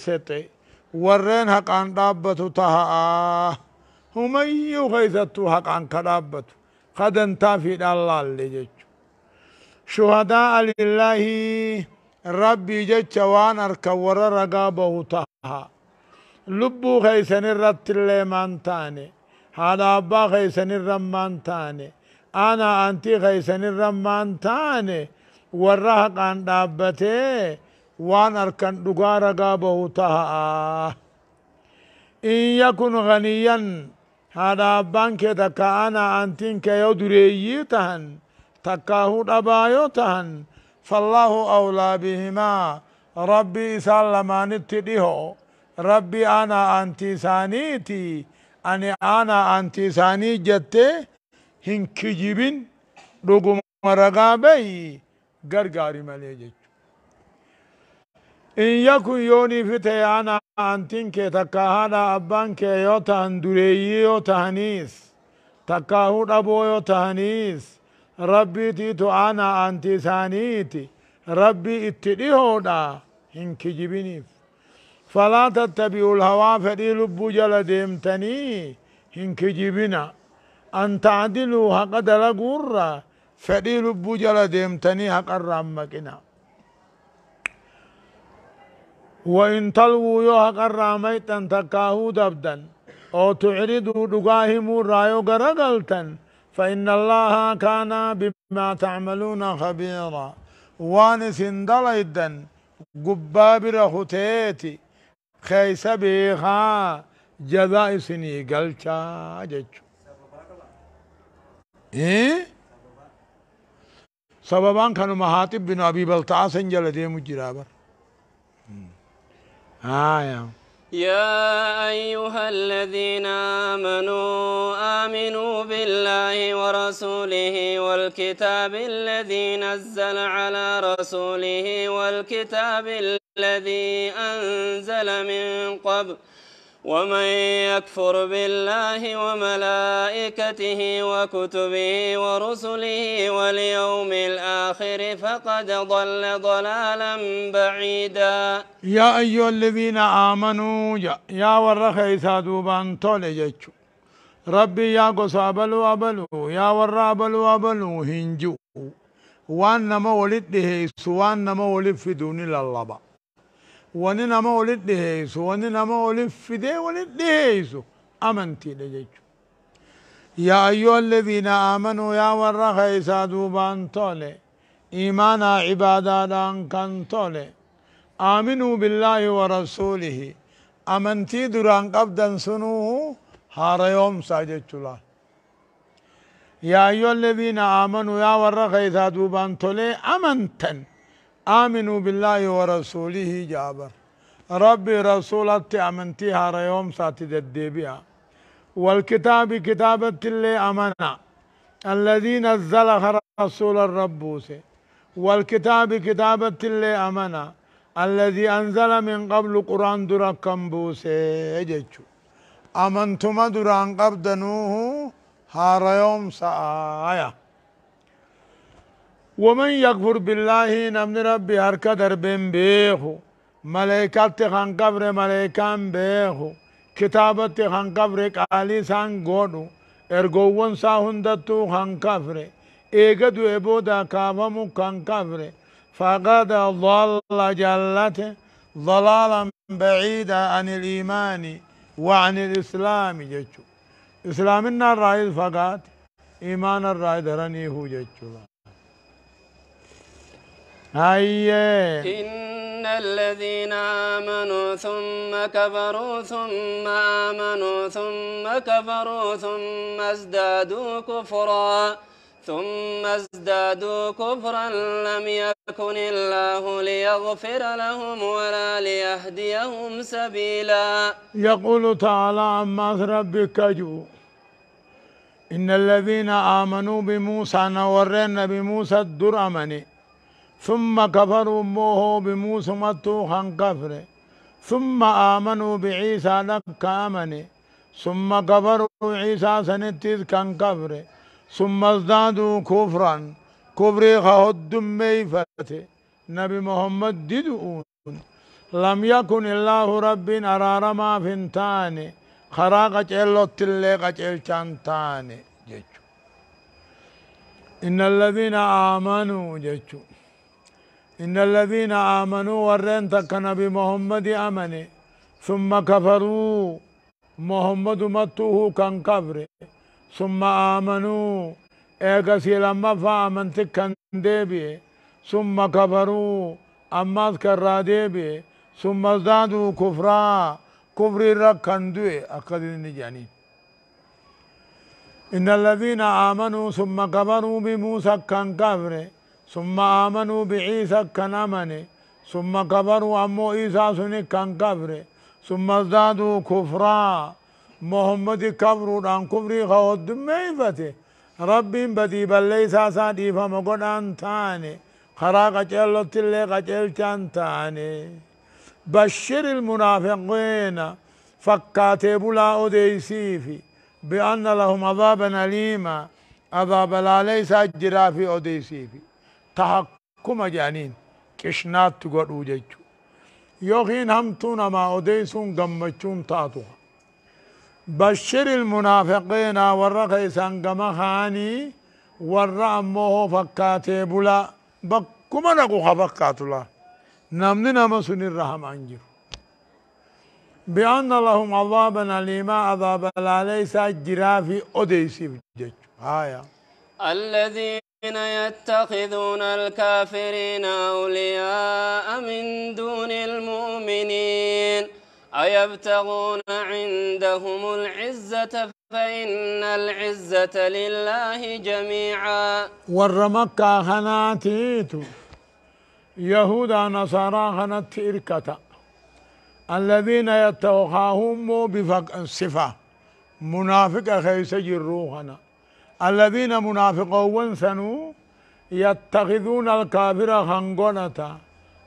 الواسط ورين حق عن دابتو تها هميو خيثتو حق عن كدابتو قد انتافي الله اللي جيش شهداء لله ربي جيش وان اركور رقابه تها لبو خيسن الرت اللي مانتاني هذا أبا خيسن الرمانتاني أنا أنتي خيسن الرمانتاني والرهق عن دابته وان أركن دقار رقابه تها إن يكن غنيا هذا أبان كتك أنا أنتين كيودري تهن تكاهو أبايو تهن فالله أولى بهما ربي سلمان اتديه ربي أنا أنتي سانيتي أنا أنتي ساني جتة هنكجبين رقم رقابي غرغاري مليجج إن يكن يوني فتي أنا أنتين كي تكاهادا أبان كي يوتهن دريي يوتهنيس تكاهو أبو يوتهنيس ربي تيتو أنا أنتي سانيتي ربي اتديه دا هنكجبينيف فلا تتبعوا الهوى فدي لبو جل ديمتني هنك جيبنا أن تعدلوا حق دلقور فدي لبو جل ديمتني حق الرامكنا وإن تلووا يو حق الراميت أن تكاهو دبدا أو تعرضوا دقاهم رايو غرقلتا فإن الله كان بما تعملون خبيرا وانس دليدا قباب رخوتيتي خيس بيخا جزاء سني قلشا جيتشو إيه سببان كانوا مهاتب بن أبي بلتعا سنجل دي مجرابر يا أيها الذين آمنوا بالله ورسوله والكتاب الذي نزل على رسوله والكتاب الذي أنزل من قبل ومن يكفر بالله وملائكته وكتبه ورسله واليوم الآخر فقد ضل ضلالا بعيدا يا أيها الذين آمنوا يا ورخي سادوبان تولجتشو ربي يا قص أبلو يا ور أبلو هنجو وانما ولد دهيس وانما ولد في دون الله وننما ولد دهيس وننما ولد في ده ولد دهيس أمنتي لجيتشو يا أيها الذين آمنوا يا ورخي سادوبان تولي إيمانا عبادة كان تولي آمنوا بالله ورسوله أمنتي دران قبدا سنوه هار يوم ساجد الله يا أيها الذين آمنوا يا ورخي ثادوبان تولي أمنتن آمنوا بالله ورسوله جابر ربي رسولت أمنتي هار يوم ساتد الدبيا والكتاب كتابة اللي أمنا الذي نزل رسول الربوس والكتاب كتابة اللي أمنا الذي أنزل من قبل قرآن درا كمبوسي جيتشو أمنتم دران قبدنوه هار يوم سآيا ومن يكفر بالله نمن ربي هركا دربين بيخو ملائكات خان قبر ملائكان بيخو كتابت خان قبر قالي سان غودو ارغوون سا هندتو خان قبر ايغدو ابودا كافمو خان قبر فقد ضل جلته ضلالا بعيدا عن الإيمان وعن الإسلام جيتشو إسلامنا الرائد فقط إيمان الرائد رني هو جيتشو إن الذين آمنوا ثم كفروا ثم آمنوا ثم كفروا ثم ازدادوا كفرا لم يكن الله ليغفر لهم ولا ليهديهم سبيلا يقول تعالى عما ربك جو إن الذين آمنوا بموسى نورنا بموسى الدر أمني ثم كفروا موه بموسى متوخا كفر ثم آمنوا بعيسى لك أمني ثم كفروا عيسى سنتيز كان كفر ثم ازدادوا كفرا كفر خهد ميفته نبي محمد ددؤون لم يكن الله رب أرارما فنتاني خراق جلو تلي قجل چانتاني جيجو إن الذين آمنوا جيجو إن الذين آمنوا ورين تكنا بمحمد أمني ثم كفروا محمد متوه كان كفر ثم آمنوا إيقاسي لما فآمنت كان ديبي ثم كفروا أما أذكر ديبي ثم ازدادوا كفرا كفر ركن دوي أقدر جاني إن الذين آمنوا ثم كفروا بموسى كان كفر ثم آمنوا بعيسى كان أمني ثم كفروا أمو عيسى سنك كان كفر ثم ازدادوا كفرا محمد كفروا عن كفري خود ميفتي ربي بدي بلي ساسا ديفا مقدان تاني خراق جلو تلي قجل تاني بشر المنافقين فكاتي بلا أديسيفي بأن لهم عذابا أليما عذاب لا ليس أجرا في أديسيفي تحكم جانين كشنات تقول وجيجو يوخين همتون ما أديسون قمتون تاتوها بشر المنافقين والرقيسان قمخاني والرأمه فكاتي بلا بكما نقو خفقات الله نمننا مسن الرحم أنجر بأن لهم عذابا أليما عذاب لا ليس أجرا في أديسي بجج هايا الذين يتخذون الكافرين أولياء من دون المؤمنين أيبتغون عندهم العزة فإن العزة لله جميعا والرمكة خناتيتو يهودا نصارى خنت إركتا الذين يتوخاهم بفق الصفة منافق خيس جروخنا الذين منافقون سنو يتخذون الكافر خنقنتا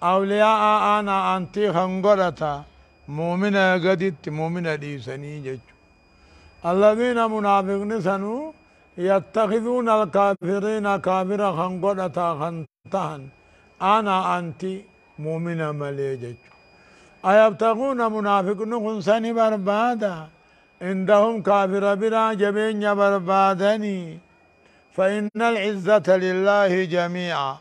أولياء أنا أنتي خنقنتا مؤمنة قدت مؤمنة ديسني جج الذين منافقون سنو يتخذون الكافرين كافر خنقنتا خنتهن أنا أنتي مؤمنة مليجج أيبتغون منافقون خنساني بربادا عندهم كافر برا جبين بربادني فإن العزة لله جميعا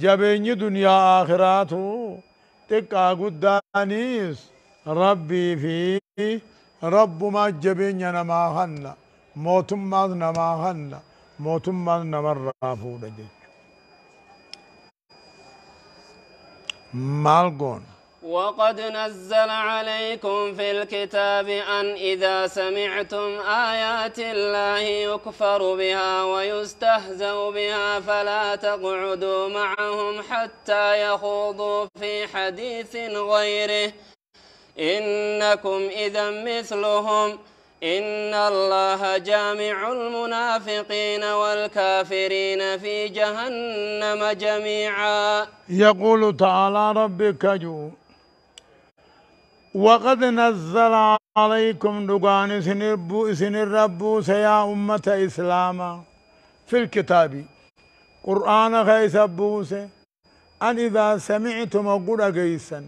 جبين دنيا آخراته تقا قدانيس ربي في رب ما جبين نما خنا موتم ما نما خنا موتم ما نمر رافو مالقون وقد نزل عليكم في الكتاب أن إذا سمعتم آيات الله يكفر بها ويستهزأ بها فلا تقعدوا معهم حتى يخوضوا في حديث غيره إنكم إذا مثلهم إن الله جامع المنافقين والكافرين في جهنم جميعا يقول تعالى ربك جو وقد نزل عليكم دقان سن الرب سيا أمة إسلاما في الكتاب قرآن خيس بوسه أن إذا سمعتم أقول قيسا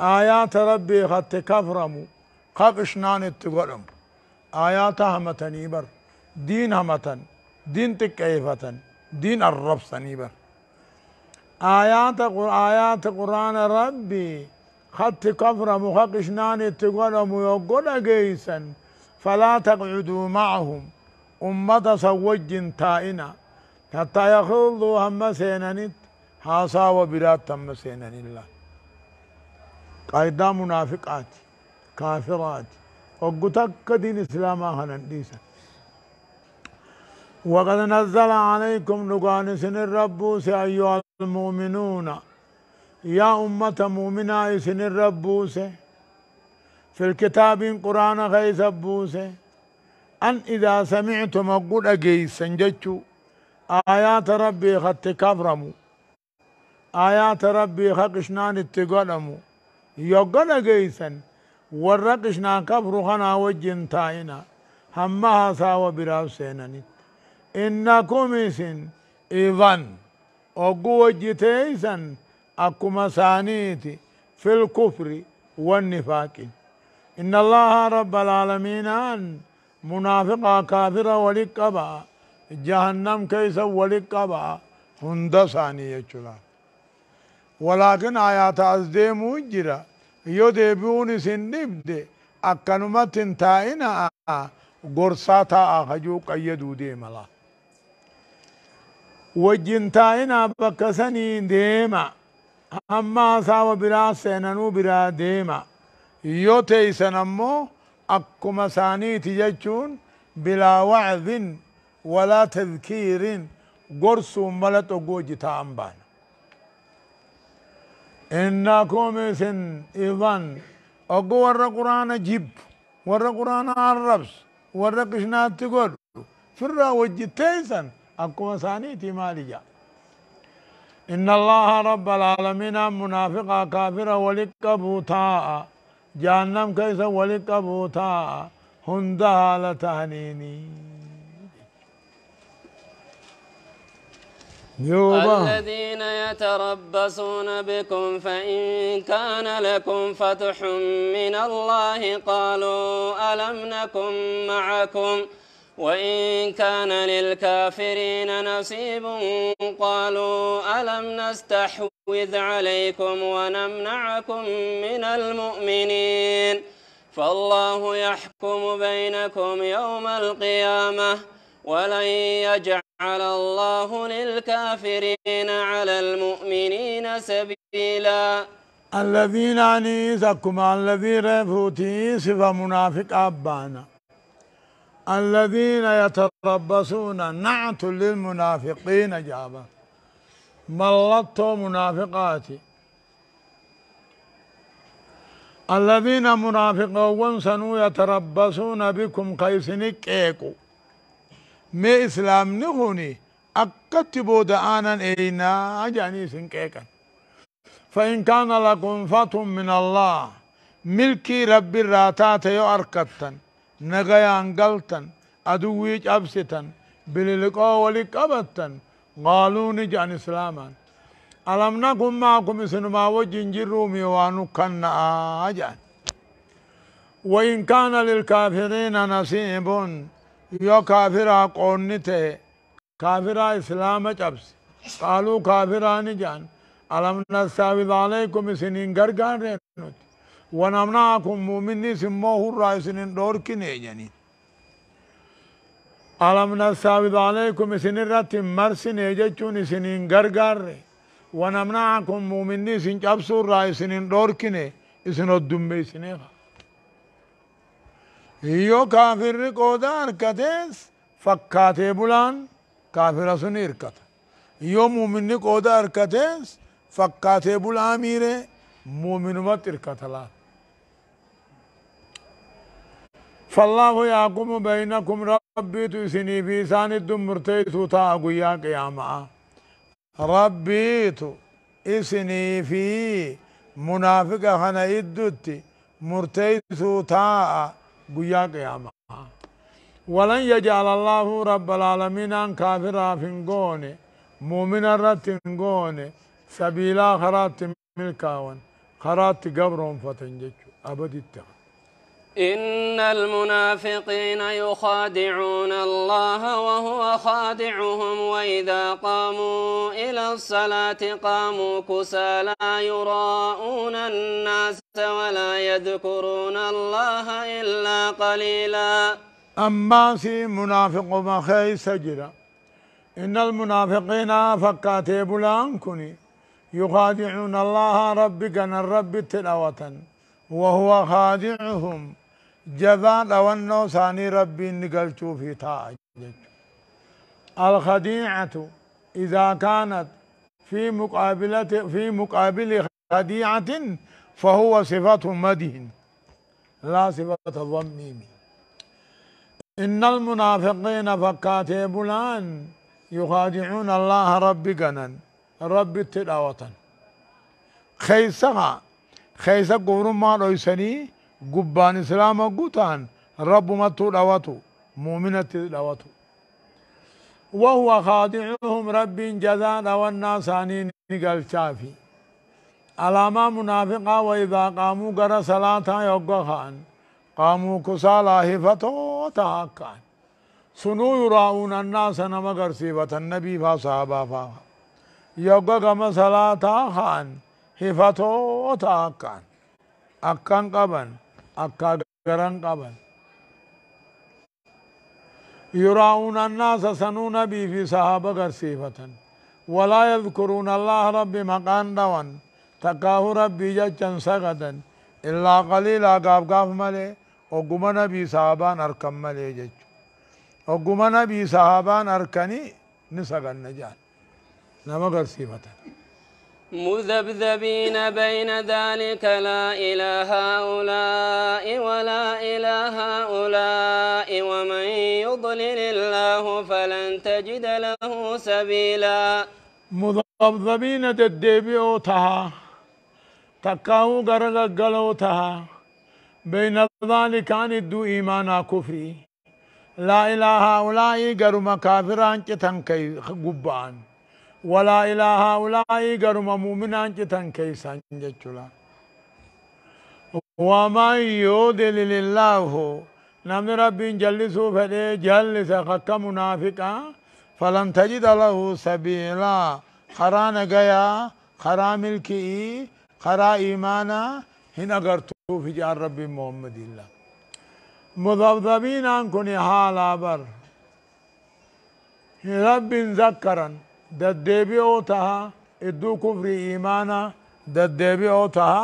آيات ربي خط كفرموا قبشنان التقرم آيات همتني بر دين همتن دين تكيفة دين الرب سنيبر آيات قرآن ربي خط كفر مخقشنان تقولهم يقول قيسا فلا تقعدوا معهم أمة سوج تائنا حتى يخوضوا هم سينانيت حاسا وبرات هم سينان الله قايدا منافقات كافرات وقتك دين إسلاما هننديسا وقد نزل عليكم نقان سن الرب أيها المؤمنون يا أمة مؤمنة سن الرب في الكتاب قرآن غيث بوسه أن إذا سمعتم أقول أجيسا جتشو آيات ربي خط كفرمو آيات ربي خقشنان اتقلمو يقول أجيسا ورقشنا كفر خنا وجن تائنا همها ساوى براو سينانيت إنكم إسن إذن أقوى جتيسا أكما سانيتي في الكفر والنفاق. إن الله رب العالمين أن منافقا كافرا ولقبا جهنم كيسا ولقبا هندساني يجلا. ولكن آيات أزديمو جرا يدبون سنبد أكنمت تائنا غرساتا أخجو قيدو ديملا وجنتائنا بكسني ديما أما ساو برا سينانو برا ديما يوتي سنمو أكما ساني تججون بلا وعظ ولا تذكير قرص ملت أقوج تأمبان إنكم سن إذن أقو ورى قرآن جيب ورى قرآن عربس ورى قشنات تقول فرا وجتي سن أكما ساني تمالي جا. إن الله رب العالمين منافقا كافرا ولقبوتا جهنم كيس ولقبوتا هندها لتهنيني الذين يتربصون بكم فإن كان لكم فتح من الله قالوا ألم نكن معكم وإن كان للكافرين نصيب قالوا ألم نستحوذ عليكم ونمنعكم من المؤمنين فالله يحكم بينكم يوم القيامة ولن يجعل الله للكافرين على المؤمنين سبيلا. الذين أنيسكم الذي رفوتي صفة منافق أبانا الذين يتربصون نعت للمنافقين جابا ملطوا منافقاتي الذين منافقون سنو يتربصون بكم قيسنك ايكو مي اسلام نخوني اكتبوا دعانا اينا اجاني سنكيكا فإن كان لكم فتح من الله ملكي رب الراتات يؤركتا نغيان قلتا أدويج أبستا بللقاء ولقبتا قالوا نجعن إسلاما ألم نكن معكم سنما وجنجرومي وانكنا أجعن وإن كان للكافرين نصيب يو كافرا قونته كافرا إسلام جبس قالوا كافرا نجعن ألم نستعوذ عليكم سنين غرغان رنوت ونمنعكم مؤمنين سموه الرئيسين دوركين يعني ألم نستعوذ عليكم سنين رتم مرسين يجتون سنين غرغار ونمنعكم مؤمنين سنجابسوا الرئيسين دوركين اسنو الدمي سنيخا يو كافر قودار كتس فكاتي بلان كافر سنير كت يو مؤمن قودار كتس فكاتي بلان ميري مؤمن متر كتلا فالله يحكم بينكم ربي تسني في سان الدمرتي سوتا قيا قياما ربي اسني في منافق خنا يدت مرتي سوتا قيا قياما ولن يجعل الله رب العالمين ان كافرا فنقوني مؤمنا رتنقوني سبيلا خرات ملكاون خرات قبرهم فتنجج أبد التغ. إن المنافقين يخادعون الله وهو خادعهم وإذا قاموا إلى الصلاة قاموا كسالى يراءون الناس ولا يذكرون الله إلا قليلا. أما سي منافق مخي سجرا إن المنافقين فكاتي بلانكني يخادعون الله ربكنا الرب تلاوة وهو خادعهم جزاء وانو ثاني ربي نقلتو في تاج. الخديعة إذا كانت في مقابل خديعة فهو صفة مدح لا صفة ضميم. إن المنافقين فكاتي بلان يخادعون الله ربكنا رب التلاوة خيسا قورم ما رويسني قبان إسلام قوتان رب ما تلاوته مؤمنة تلاوته وهو خادعهم رب جزاء والناسانين نقل شافي علامة منافقة وإذا قاموا قرى صلاة يوقخان قاموا كسالى هفتو تهكان سنو يراؤون الناس نما قرسيبة النبي فصحابة فا يوقخ صلاة خان هفتو تهكان أكان قبن أكا قرن قبن يراؤون الناس سنو نبي في صحابة قرسيبة ولا يذكرون الله رب مقان دوان تكاه ربي جچن سغدا إلا قليلا قاف ملي وقم نبي صحابان أركم ملي جچ وقم نبي صحابان أركني نسغن نجان نما قرسيبة مذبذبين بين ذلك لا إلى هؤلاء ولا إلى هؤلاء ومن يضلل الله فلن تجد له سبيلا مذبذبين تدبيو تها تكاو غرغلو تها بين ذلك عن الدو إيمانا كفري لا إله هؤلاء غرم كافران تنكي قبان ولا إله هؤلاء غرم مؤمنان تنكي سنجتلا ومن يضلل الله نمن رب جلسوا فدي جلس خك منافقا فلن تجد له سبيلا خرا نغيا خرا ملكي خرا إيمانا هنا قرتو في جار رب محمد الله مذبذبين عنكم حالا بر رب ذكرا ددبيو تها ادو كفر إيمانا ددبيو تها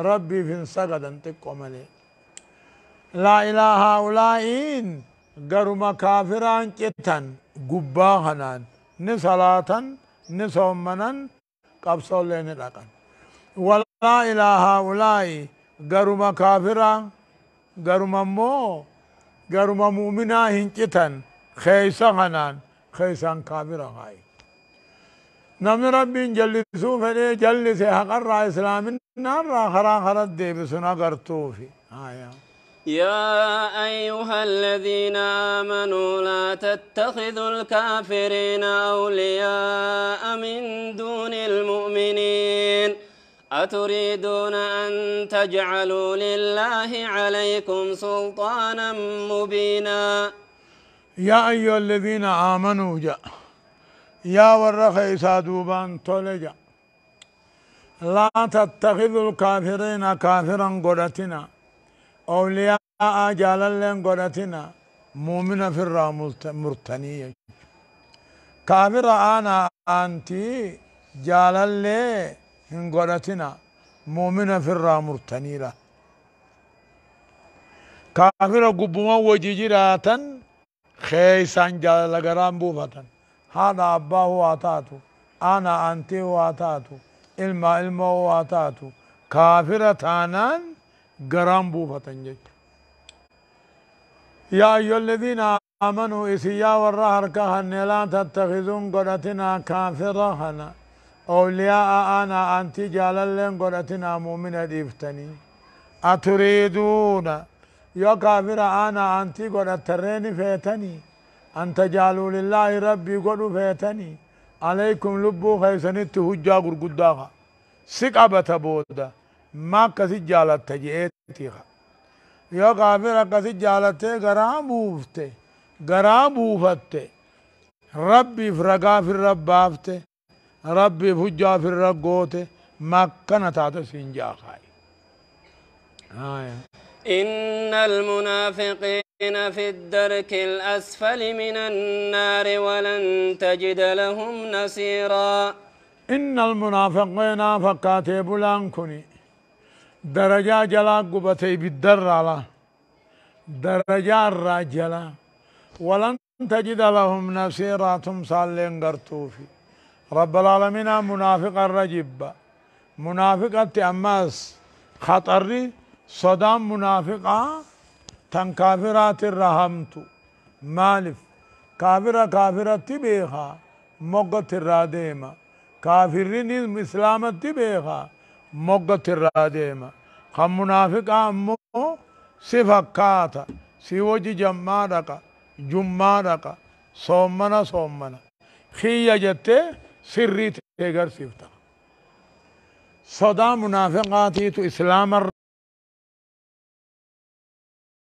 ربي في سجدا تقوملي لا إله هؤلاء قرم كافران كتن قباهنان نصلاة نصومنا قبصوا لين لكن ولا إله هؤلاء قرم كافران قرم مو قرم مؤمنا هنكتن خيسا هنان خيسان كافران هاي نمن ربي جلسوا فلي جلس حقر إسلام النار خرا خرد دي بسنا قرطوفي يا أيها الذين آمنوا لا تتخذوا الكافرين أولياء من دون المؤمنين أتريدون أن تجعلوا لله عليكم سلطانا مبينا يا أيها الذين آمنوا جاء يا ورخي سادوبان تولجا لا تتخذوا الكافرين كافرا قدتنا أولياء جاللين قدتنا مؤمن في مرتنية كافر أنا أنتي جاللي قدتنا مؤمن في مرتنية كافر قبما وجيجراتا خيسان جالل قرام بوفتا هذا أباه واتاتو أنا أنتي واتاتو علما واتاتو كافرة تانان قرام بوفتن جيك يا أيها الذين آمنوا إسيا والرهر كهن لا تتخذون قرتنا كافرة هنا أولياء أنا أنتي جاللين قرتنا مؤمنة ديفتني أتريدون يا كافرة أنا أنتي قرترين فيتني أن تجعلوا لله ربي قلوا فيتني عليكم لبو خيسنت هجا قرقداها سقبة بودا ما كسي جالت تجئتها يا كافر كسي جالت غرام بوفته غرام بوفته ربي فرقا في الربافته ربي فجا في الرقوته ما كانت هذا سنجا خاي إن المنافقين في الدرك الأسفل من النار ولن تجد لهم نصيرا إن المنافقين فكاتب لانكني درجة جلا قبتي بالدر على درجة الرجلة ولن تجد لهم نصيرا تمثال لنقرتوفي رب العالمين منافق الرجب منافقة أماس خطري صدام منافقة تن كافرات الرحمت مالف كافرة تبيخا موقت الراديمة كافرين إسلام تبيخا موقت الراديمة خم منافقة أمو سفكاتا سيوجي جمادك صومنا خيّة جتة سرّي تيغر سيفتا صدا منافقاتي تو إسلام